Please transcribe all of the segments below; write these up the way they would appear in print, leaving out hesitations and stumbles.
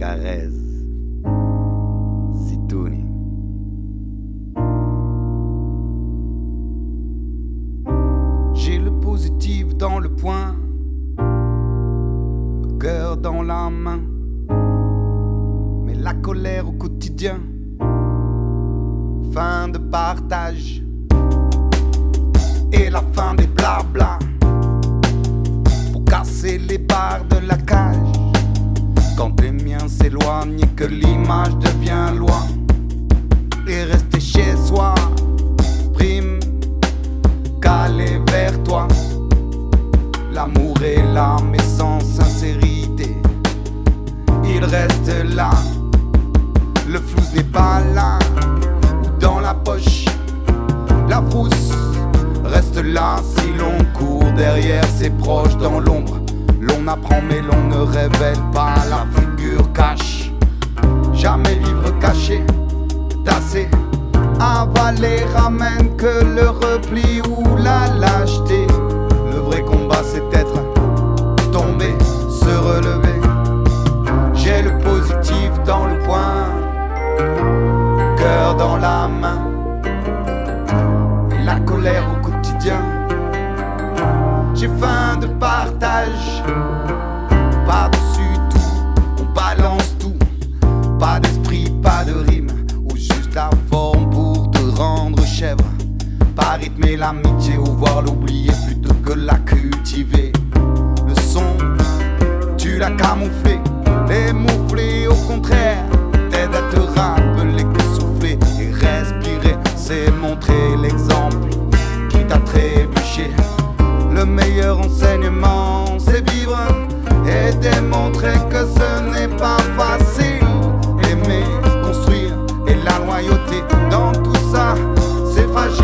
Carrez, Zitouni. J'ai le positif dans le poing, le cœur dans la main, mais la colère au quotidien. Fin de partage et la fin des blabla pour casser les barres de la cage. Quand les miens s'éloignent et que l'image devient loin, et rester chez soi prime qu'aller vers toi. L'amour est là mais sans sincérité, il reste là. Le flou n'est pas là ou dans la poche, la frousse reste là. Si l'on court derrière ses proches dans l'ombre, l'on apprend mais l'on ne révèle pas. La figure cache, jamais vivre caché, tassé, avalé ramène que le repli ou la lâcheté. Le vrai combat c'est être tombé, se relever. J'ai le positif dans le poing, cœur dans la main, et la colère au quotidien. J'ai faim de partage, par-dessus tout, on balance tout. Pas d'esprit, pas de rime, ou juste la forme pour te rendre chèvre. Pas rythmer l'amitié ou voir l'oublier plutôt que la cultiver. Le son, tu l'as camouflé, les mouflés au contraire t'aident à te rappeler que souffler et respirer, c'est montrer l'exemple qui t'a trébuché. Le meilleur enseignement, c'est vivre et démontrer que ce n'est pas facile. Aimer, construire et la loyauté, dans tout ça, c'est fragile.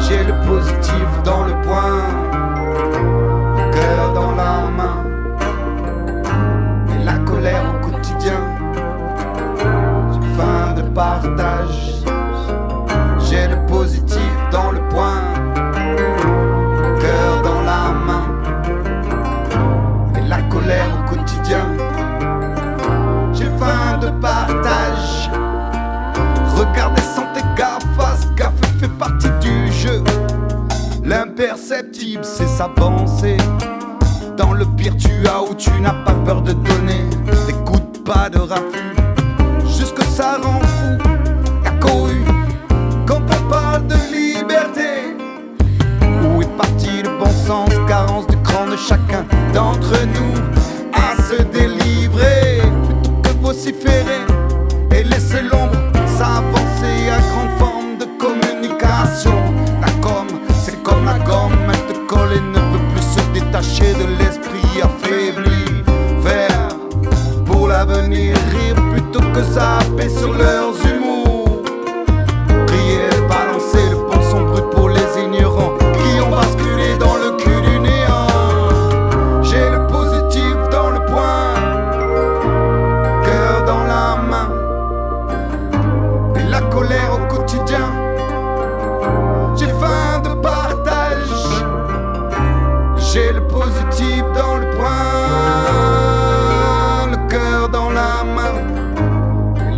J'ai le positif dans le poing, le cœur dans la main, et la colère au quotidien. J'ai faim de partage, j'ai le positif dans le poing, le cœur dans la main, et la colère au quotidien. J'ai faim de partage. Regardez sans tes gaffes, gaffe fait partie du jeu. L'imperceptible c'est s'avancer. Dans le pire tu as où tu n'as pas peur de donner. T'écoutes pas de raffut, juste que ça rend fou. Y'a couru quand on parle de liberté. Où est parti le bon sens, carence du cran de chacun d'entre nous à se délivrer, plutôt que vociférer et laisser l'ombre s'avancer à grande forme de communication. La com, c'est comme la gomme, elle te colle et ne peut plus se détacher de l'esprit affaibli. Faire pour l'avenir, rire plutôt que zapper sur leurs humours. Crier, balancer le ponçon brut pour les ignorants qui ont basculé dans le cul du néant. J'ai le positif dans le poing, cœur dans la main, et la colère au quotidien. J'ai faim de partage, j'ai le positif dans le poing, le cœur dans la main, et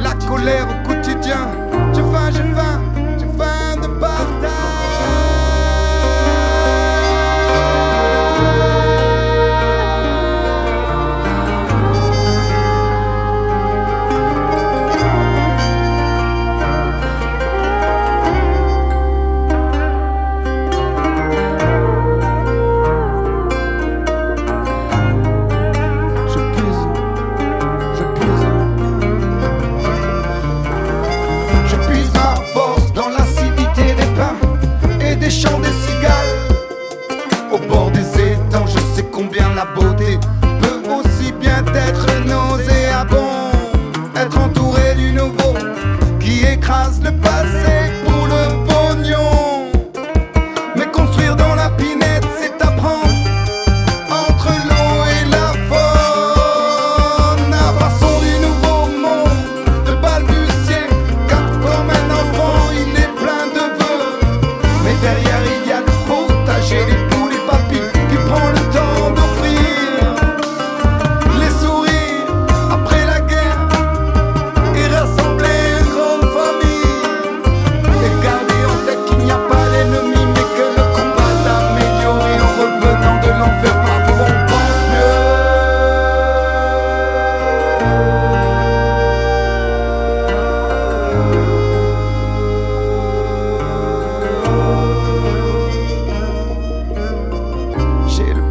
la colère au quotidien. J'ai faim, j'ai faim, j'ai faim de partage.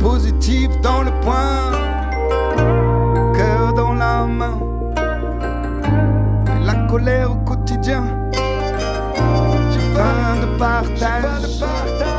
positif dans le poing, cœur dans la main, et la colère au quotidien. J'ai faim de partage.